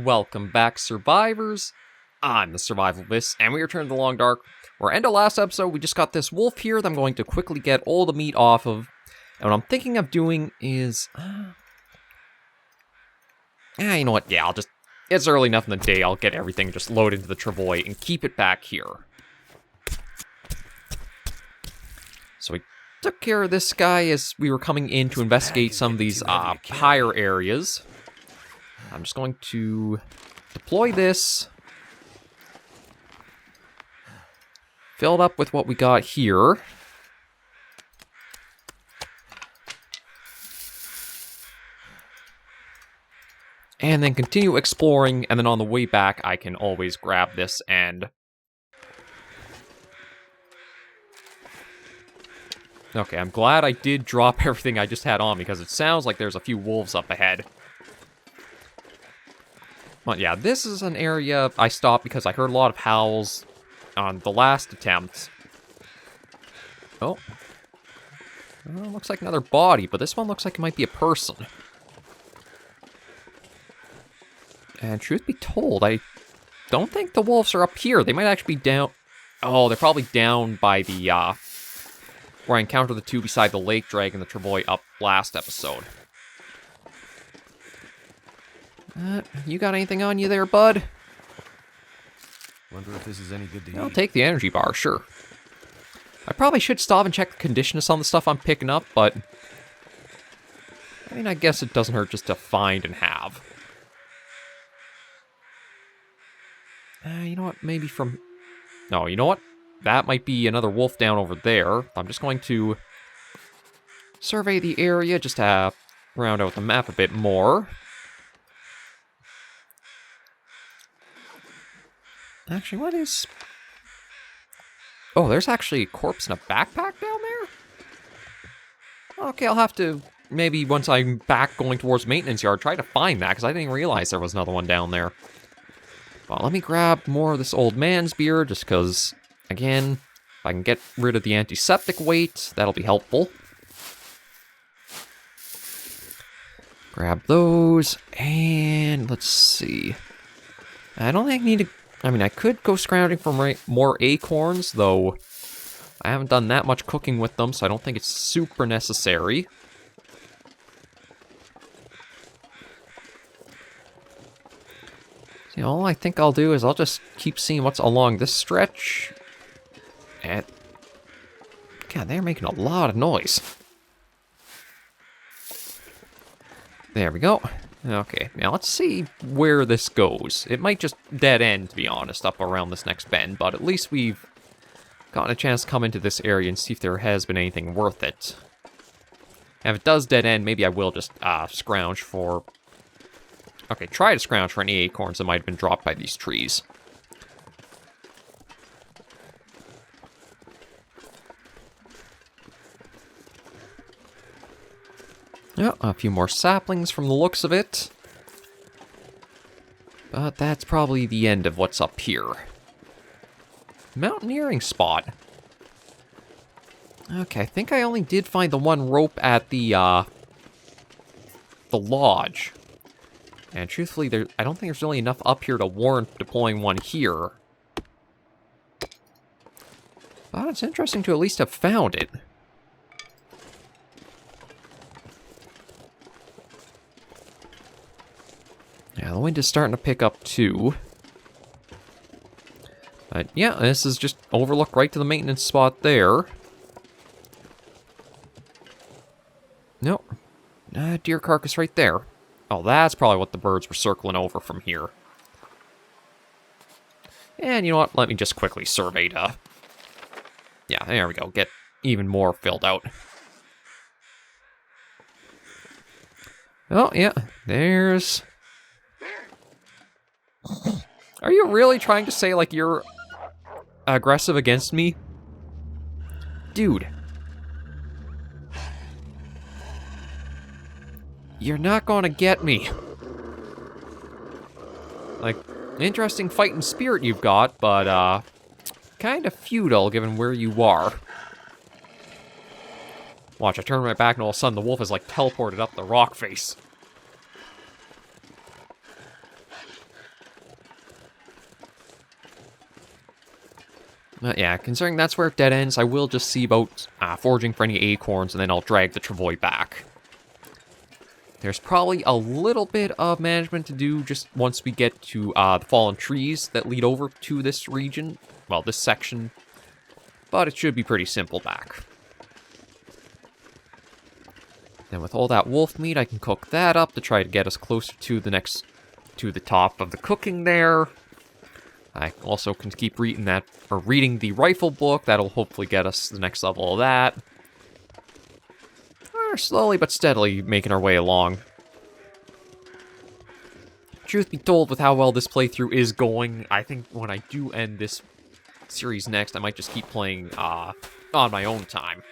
Welcome back, survivors. I'm the SurvivalVis, and we return to the Long Dark. We're end of last episode. We just got this wolf here that I'm going to quickly get all the meat off of. And what I'm thinking of doing is... you know what? Yeah, it's early enough in the day. I'll get everything just loaded into the travois and keep it back here. So we took care of this guy as we were coming in to investigate some of these higher areas. I'm just going to deploy this. Fill it up with what we got here. And then continue exploring, and then on the way back, I can always grab this and... Okay, I'm glad I did drop everything I just had on, because it sounds like there's a few wolves up ahead. But yeah, this is an area I stopped because I heard a lot of howls on the last attempt. Oh. Well, looks like another body, but this one looks like it might be a person. And truth be told, I don't think the wolves are up here. They might actually be down... Oh, they're probably down by the, where I encountered the two beside the lake dragging the travois up last episode. You got anything on you there, bud? Wonder if this is any good to eat. I'll take the energy bar, sure. I probably should stop and check the condition of some of the stuff I'm picking up, but... I mean, I guess it doesn't hurt just to find and have. You know what? Maybe from... No, you know what? That might be another wolf down over there. I'm just going to survey the area just to round out the map a bit more. Actually, what is... Oh, there's actually a corpse in a backpack down there? Okay, I'll have to, maybe once I'm back going towards maintenance yard, try to find that, because I didn't realize there was another one down there. Well, let me grab more of this old man's beer, just because, again, if I can get rid of the antiseptic weight, that'll be helpful. Grab those, and let's see. I don't think I need to... I mean, I could go scrounging for more acorns, though I haven't done that much cooking with them, so I don't think it's super necessary. So, all I think I'll do is I'll just keep seeing what's along this stretch. And... God, they're making a lot of noise. There we go. Okay, now let's see where this goes. It might just dead end, to be honest, up around this next bend, but at least we've gotten a chance to come into this area and see if there has been anything worth it. And if it does dead end, maybe I will just scrounge for... Okay, try to scrounge for any acorns that might have been dropped by these trees. Oh, a few more saplings from the looks of it. But that's probably the end of what's up here. Mountaineering spot. Okay, I think I only did find the one rope at the lodge. And truthfully, I don't think there's really enough up here to warrant deploying one here. But it's interesting to at least have found it. Yeah, the wind is starting to pick up too. But yeah, this is just overlook right to the maintenance spot there. Nope. Deer carcass right there. Oh, that's probably what the birds were circling over from here. And you know what? Let me just quickly survey to... Yeah, there we go. Get even more filled out. Oh, yeah. There's... Are you really trying to say, like, you're aggressive against me? Dude. You're not gonna get me. Like, interesting fighting spirit you've got, but, kind of futile given where you are. Watch, I turn my back and all of a sudden the wolf is, like, teleported up the rock face. Yeah, considering that's where it dead ends, I will just see about foraging for any acorns, and then I'll drag the travois back. There's probably a little bit of management to do just once we get to the fallen trees that lead over to this region. Well, this section. But it should be pretty simple back. Then with all that wolf meat, I can cook that up to try to get us closer to the top of the cooking there. I also can keep reading the rifle book. That'll hopefully get us to the next level of that. We're slowly but steadily making our way along. Truth be told, with how well this playthrough is going, I think when I do end this series next, I might just keep playing on my own time.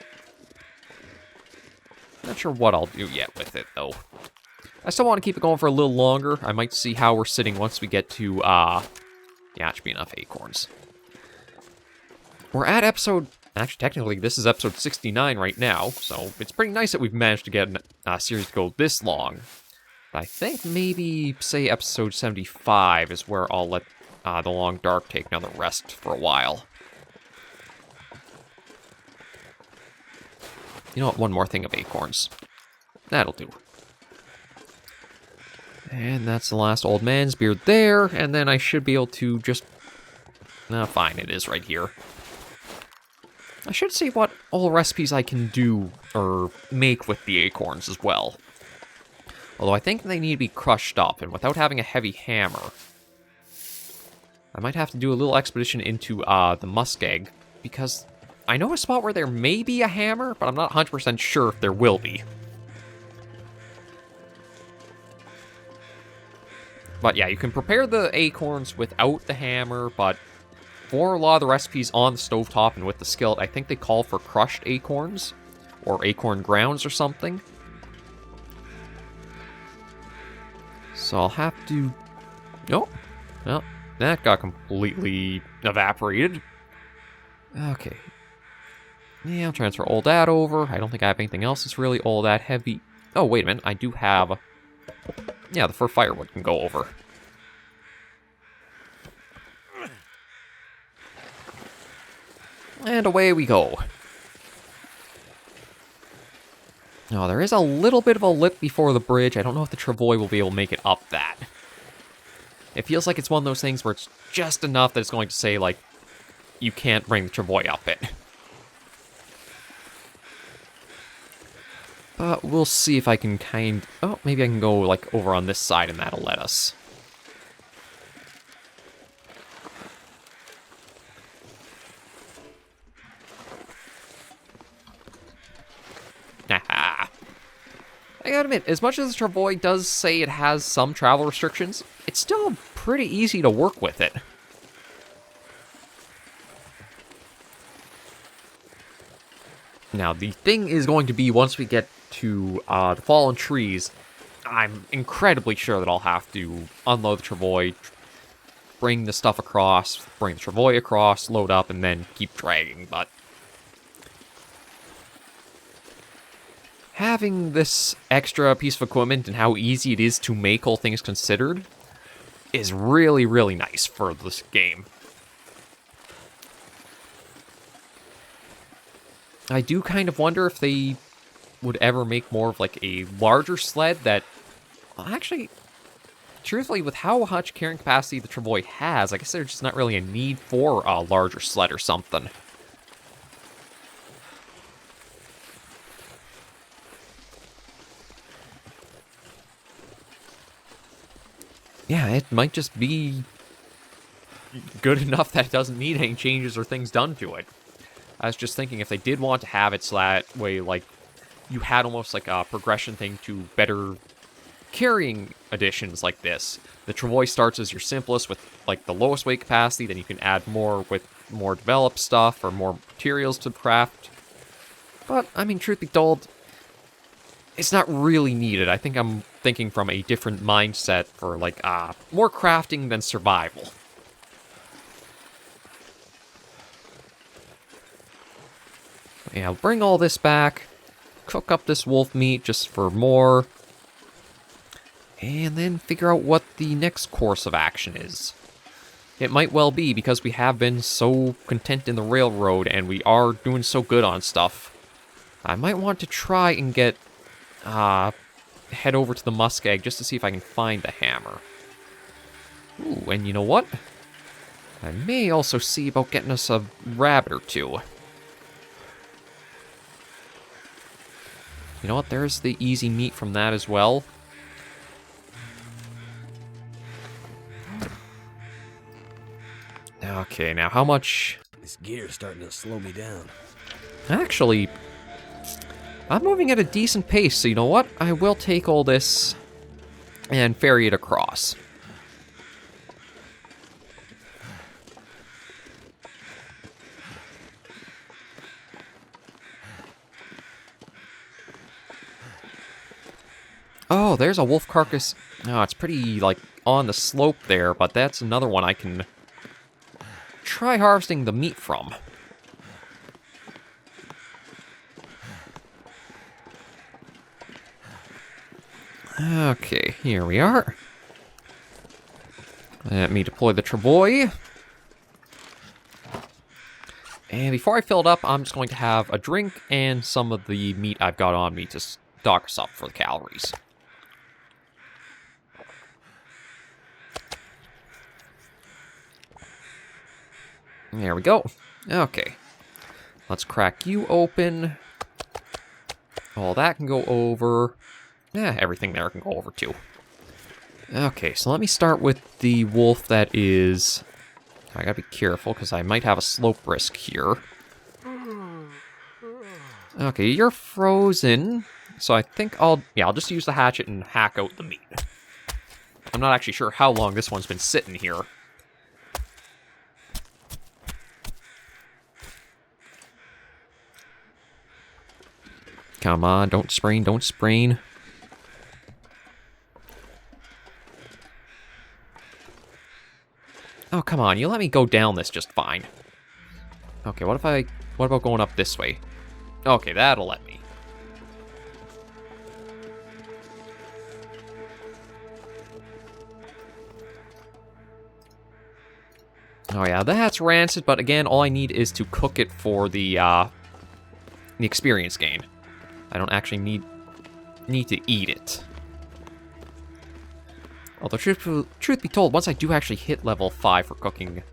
Not sure what I'll do yet with it, though. I still want to keep it going for a little longer. I might see how we're sitting once we get to, yeah, it should be enough acorns. We're at episode... Actually, technically, this is episode 69 right now, so it's pretty nice that we've managed to get a series to go this long. But I think maybe, say, episode 75 is where I'll let the Long Dark take another rest for a while. You know what? One more thing of acorns. That'll do. And that's the last old man's beard there, and then I should be able to just... fine, it is right here. I should see what all recipes I can do, or make with the acorns as well. Although I think they need to be crushed up, and without having a heavy hammer, I might have to do a little expedition into the Muskeg, because I know a spot where there may be a hammer, but I'm not 100% sure if there will be. But yeah, you can prepare the acorns without the hammer, but for a lot of the recipes on the stovetop and with the skillet, I think they call for crushed acorns, or acorn grounds or something. So I'll have to... Oh, well, that got completely evaporated. Okay. Yeah, I'll transfer all that over. I don't think I have anything else that's really all that heavy. Oh, wait a minute. I do have... Yeah, the fur firewood can go over. And away we go. Oh, there is a little bit of a lip before the bridge. I don't know if the travois will be able to make it up that. It feels like it's one of those things where it's just enough that it's going to say, like, you can't bring the travois up it. But we'll see if I can Oh, maybe I can go, like, over on this side and that'll let us. Haha. I gotta admit, as much as the travois does say it has some travel restrictions, it's still pretty easy to work with it. Now, the thing is going to be, once we get to the fallen trees, I'm incredibly sure that I'll have to unload the travois, bring the stuff across, bring the travois across, load up, and then keep dragging, but... having this extra piece of equipment and how easy it is to make, all things considered, is really, really nice for this game. I do kind of wonder if they would ever make more of, like, a larger sled that... Well, actually, truthfully, with how much carrying capacity the travois has, I guess there's just not really a need for a larger sled or something. Yeah, it might just be good enough that it doesn't need any changes or things done to it. I was just thinking if they did want to have it so that way, like, you had almost like a progression thing to better carrying additions like this. The travois starts as your simplest with, like, the lowest weight capacity, then you can add more with more developed stuff or more materials to craft. But, I mean, truth be told, it's not really needed. I think I'm thinking from a different mindset for, like, more crafting than survival. Yeah, I'll bring all this back, cook up this wolf meat just for more, and then figure out what the next course of action is. It might well be because we have been so content in the railroad and we are doing so good on stuff. I might want to try and get, head over to the Muskeg just to see if I can find the hammer. Ooh, and you know what? I may also see about getting us a rabbit or two. You know what? There's the easy meat from that as well. Okay, now how much... This gear's starting to slow me down. Actually, I'm moving at a decent pace, so you know what? I will take all this and ferry it across. Oh, there's a wolf carcass. Oh, it's pretty, like, on the slope there, but that's another one I can try harvesting the meat from. Okay, here we are. Let me deploy the travois. And before I fill it up, I'm just going to have a drink and some of the meat I've got on me to stock us up for the calories. There we go. Okay. Let's crack you open. All that can go over. Yeah, everything there can go over too. Okay, so let me start with the wolf that is... I gotta be careful because I might have a slope risk here. Okay, you're frozen. So I think I'll just use the hatchet and hack out the meat. I'm not actually sure how long this one's been sitting here. Come on, don't sprain, don't sprain. Oh, come on, you let me go down this just fine. Okay, what about going up this way? Okay, that'll let me. Oh yeah, that's rancid, but again, all I need is to cook it for the experience gain. I don't actually need to eat it. Although, truth be told, once I do actually hit level 5 for cooking,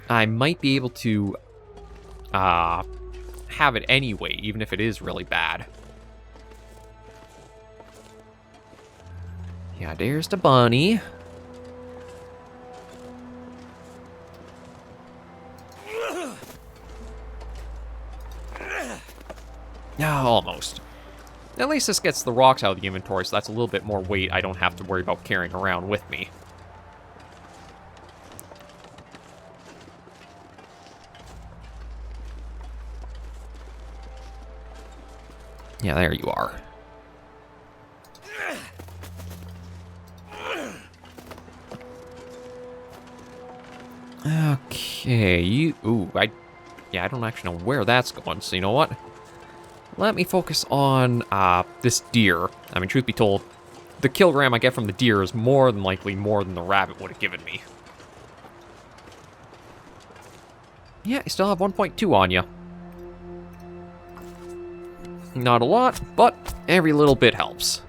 I might be able to have it anyway, even if it is really bad. Yeah, there's the bunny. Yeah, almost. At least this gets the rocks out of the inventory, so that's a little bit more weight I don't have to worry about carrying around with me. Yeah, there you are. Okay, ooh, I don't actually know where that's going, so you know what? Let me focus on this deer. I mean, truth be told, the kilogram I get from the deer is more than likely more than the rabbit would have given me. Yeah, you still have 1.2 on you. Not a lot, but every little bit helps.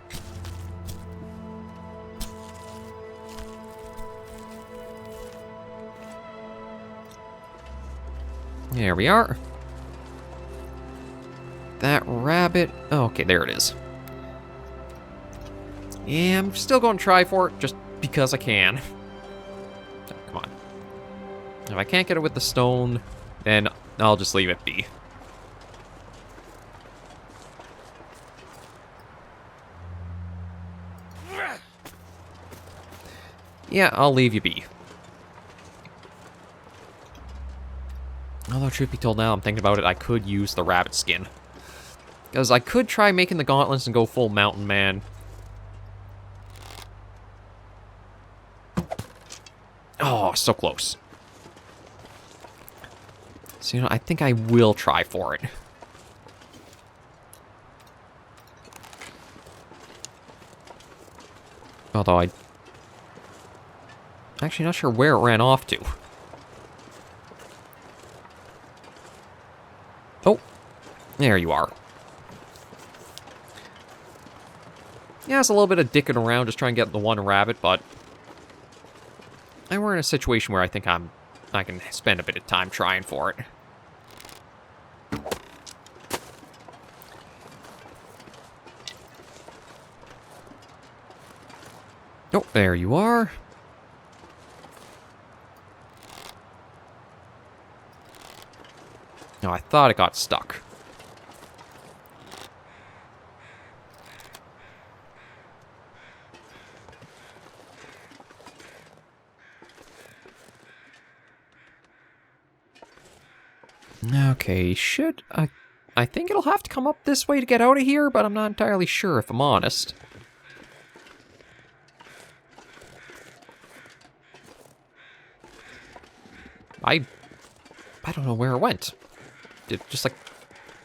There we are. That rabbit... Oh, okay, there it is. Yeah, I'm still going to try for it, just because I can. Oh, come on. If I can't get it with the stone, then I'll just leave it be. Yeah, I'll leave you be. Although, truth be told, now I'm thinking about it, I could use the rabbit skin. Because I could try making the gauntlets and go full mountain man. Oh, so close. So, you know, I think I will try for it. Although Actually, not sure where it ran off to. Oh, there you are. Yeah, it's a little bit of dicking around, just trying to get the one rabbit, but we're in a situation where I think I can spend a bit of time trying for it. Oh, there you are. No, I thought it got stuck. Okay, I think it'll have to come up this way to get out of here, but I'm not entirely sure if I'm honest. I don't know where it went. Did it just, like,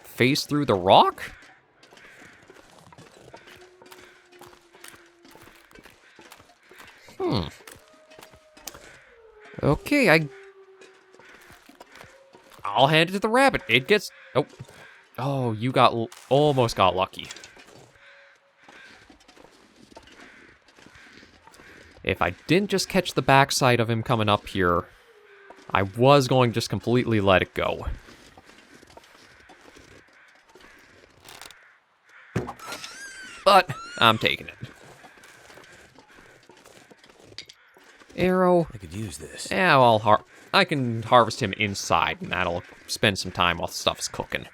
phase through the rock? Okay, I'll hand it to the rabbit. It gets... Oh, you almost got lucky. If I didn't just catch the backside of him coming up here, I was going to just completely let it go. But I'm taking it. Arrow. I could use this. Yeah, I can harvest him inside, and that'll spend some time while stuff's cooking.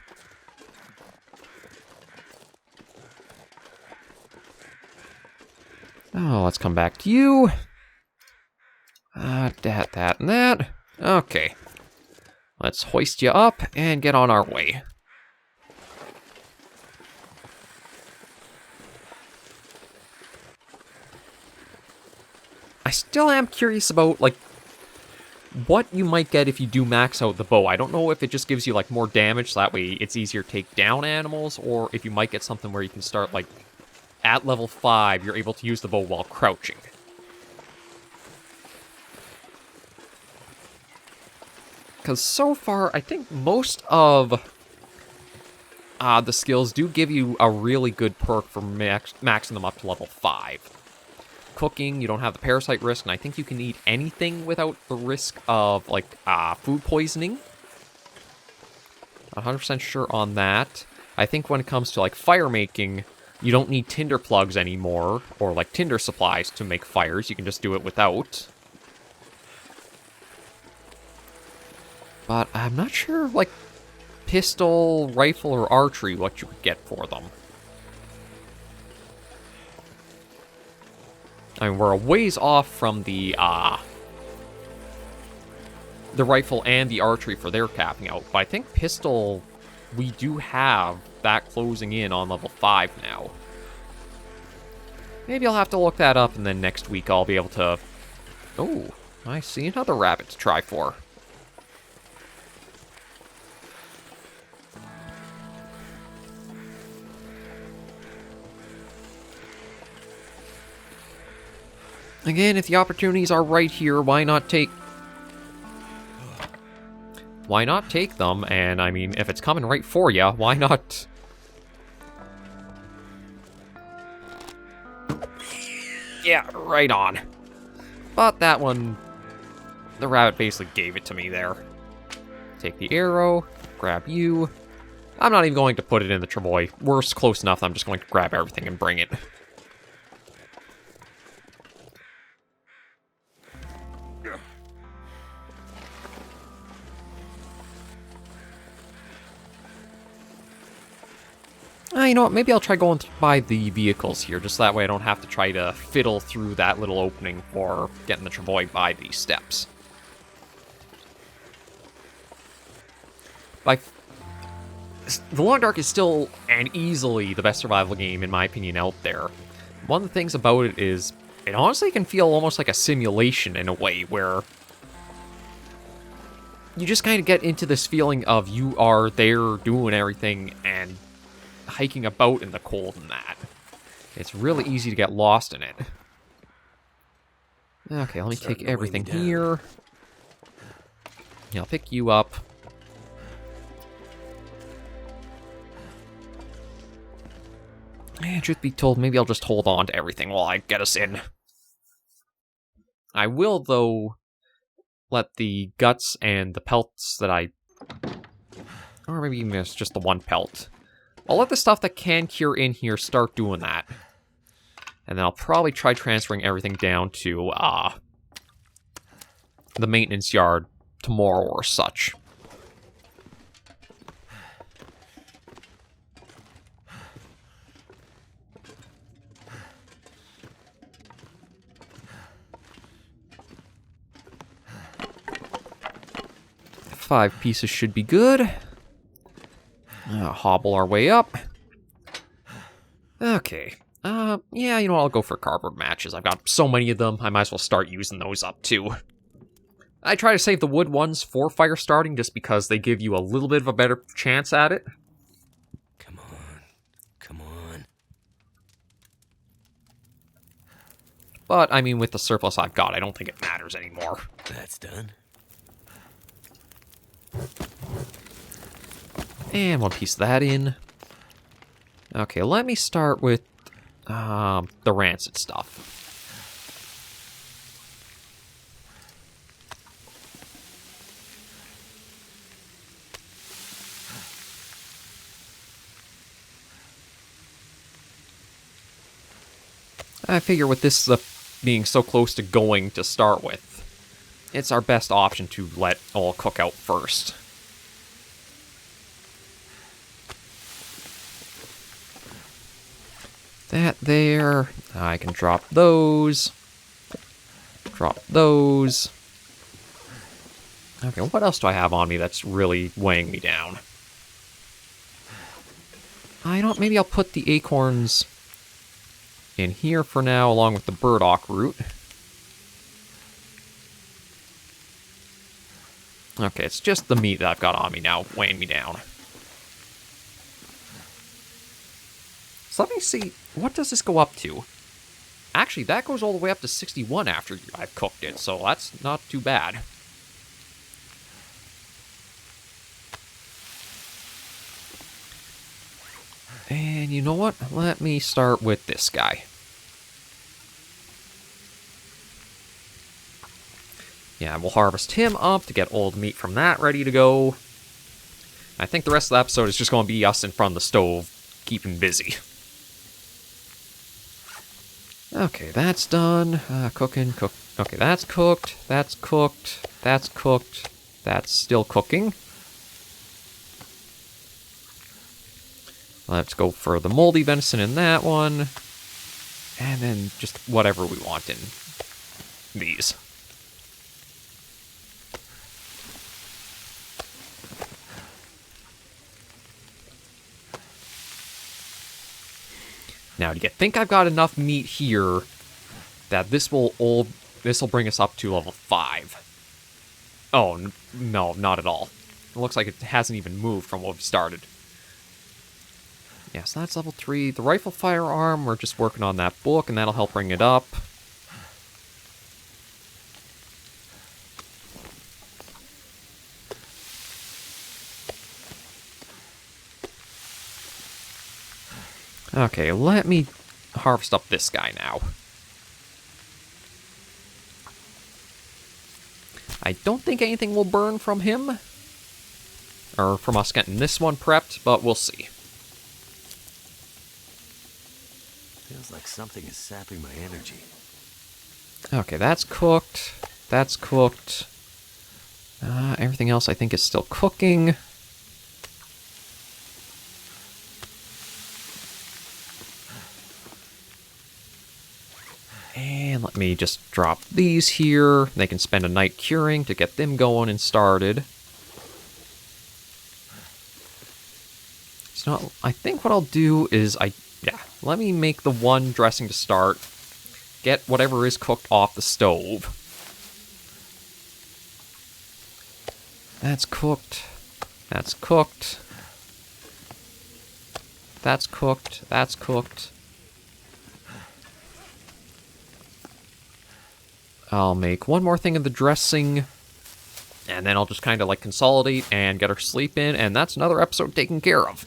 Oh, let's come back to you. That, and that. Okay. Let's hoist you up and get on our way. I still am curious about, like, what you might get if you do max out the bow. I don't know if it just gives you, like, more damage, so that way it's easier to take down animals, or if you might get something where you can start, like, at level 5, you're able to use the bow while crouching. Because so far, I think most of the skills do give you a really good perk for maxing them up to level 5. Cooking, you don't have the parasite risk, and I think you can eat anything without the risk of, like, food poisoning. Not 100% sure on that. I think when it comes to, like, fire making, you don't need tinder plugs anymore, or, like, tinder supplies to make fires. You can just do it without. But I'm not sure, like, pistol, rifle, or archery, what you would get for them. I mean, we're a ways off from the rifle and the archery for their capping out, but I think pistol, we do have that closing in on level 5 now. Maybe I'll have to look that up, and then next week I'll be able to... Oh, I see another rabbit to try for. Again, if the opportunities are right here, why not take them? And, I mean, if it's coming right for you, why not... Yeah, right on. But that one, the rabbit basically gave it to me there. Take the arrow, grab you. I'm not even going to put it in the travois. We're close enough, I'm just going to grab everything and bring it. You know what, maybe I'll try going by the vehicles here, just that way I don't have to try to fiddle through that little opening for getting the travois by these steps. Like, The Long Dark is still, and easily, the best survival game, in my opinion, out there. One of the things about it is, it honestly can feel almost like a simulation in a way, where you just kind of get into this feeling of you are there doing everything, and hiking about in the cold and that. It's really easy to get lost in it. Okay, let me Starting take to weigh me everything down. here. Yeah, I'll pick you up. And truth be told, maybe I'll just hold on to everything while I get us in. I will, though, let the guts and the pelts that I... Or maybe even it's just the one pelt. I'll let the stuff that can cure in here start doing that. And then I'll probably try transferring everything down to, the maintenance yard tomorrow or such. Five pieces should be good. Hobble our way up. Okay. Yeah, you know what, I'll go for cardboard matches. I've got so many of them, I might as well start using those up too. I try to save the wood ones for fire starting just because they give you a little bit of a better chance at it. Come on. Come on. But, I mean, with the surplus I've got, I don't think it matters anymore. That's done. And one piece of that in. Okay, let me start with the rancid stuff. I figure with this stuff being so close to going to start with, it's our best option to let all cook out first. That there. I can drop those. Drop those. Okay, what else do I have on me that's really weighing me down? I don't. Maybe I'll put the acorns in here for now, along with the burdock root. Okay, it's just the meat that I've got on me now, weighing me down. So let me see, what does this go up to? Actually, that goes all the way up to 61 after I've cooked it, so that's not too bad. And you know what? Let me start with this guy. Yeah, we'll harvest him up to get old meat from that ready to go. I think the rest of the episode is just going to be us in front of the stove, keeping busy. Okay, that's done. Cooking, cook. Okay, that's cooked. That's cooked. That's cooked. That's still cooking. Let's go for the moldy venison in that one. And then just whatever we want in these. Now, do you think I've got enough meat here that this will bring us up to level 5? Oh, no, not at all. It looks like it hasn't even moved from what we started. Yeah, so that's level 3. The rifle firearm, we're just working on that book, and that'll help bring it up. Okay, let me harvest up this guy now. I don't think anything will burn from him. Or from us getting this one prepped, but we'll see. Feels like something is sapping my energy. Okay, that's cooked. That's cooked. Everything else I think is still cooking. And let me just drop these here. They can spend a night curing to get them going and started. So I think what I'll do is let me make the one dressing to start. Get whatever is cooked off the stove. That's cooked. That's cooked. That's cooked. That's cooked. I'll make one more thing of the dressing, and then I'll just kind of like consolidate and get her sleep in, and that's another episode taken care of.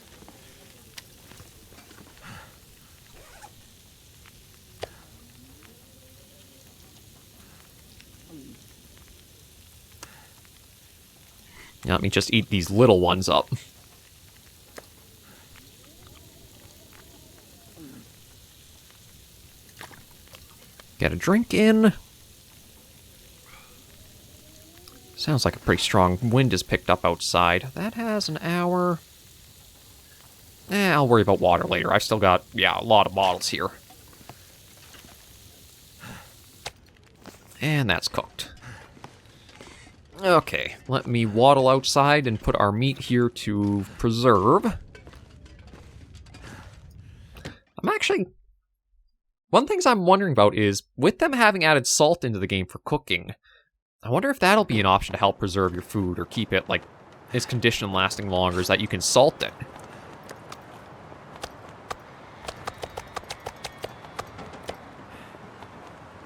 Now let me just eat these little ones up. Get a drink in. Sounds like a pretty strong wind has picked up outside. That has an hour. I'll worry about water later. I've still got, a lot of bottles here. And that's cooked. Okay, let me waddle outside and put our meat here to preserve. One thing I'm wondering about is, with them having added salt into the game for cooking, I wonder if that'll be an option to help preserve your food or keep it, like, its condition lasting longer, is that you can salt it.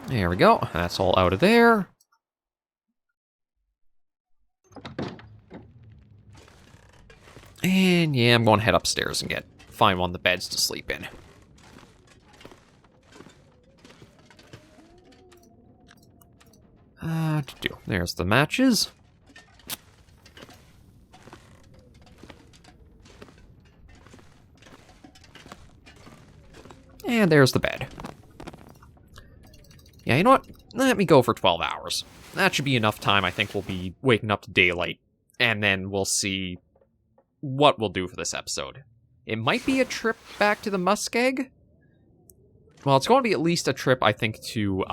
There we go. That's all out of there. And yeah, I'm going to head upstairs and find one of the beds to sleep in. There's the matches. And there's the bed. Yeah, you know what? Let me go for 12 hours. That should be enough time. I think we'll be waking up to daylight. And then we'll see what we'll do for this episode. It might be a trip back to the Muskeg. Well, it's going to be at least a trip, I think, to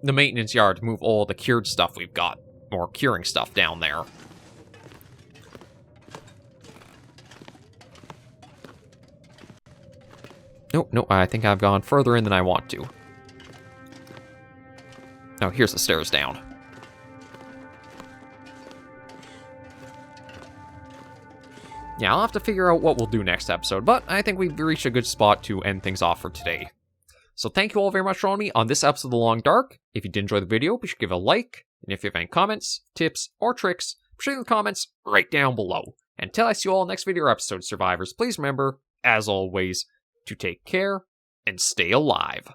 the maintenance yard to move all the cured stuff we've got. Or curing stuff down there. Nope, I think I've gone further in than I want to. Oh, here's the stairs down. Yeah, I'll have to figure out what we'll do next episode, but I think we've reached a good spot to end things off for today. So thank you all very much for joining me on this episode of The Long Dark. If you did enjoy the video, be sure to give it a like, and if you have any comments, tips, or tricks, be sure to leave the comments right down below. Until I see you all in the next video or episode, survivors, please remember, as always, to take care and stay alive.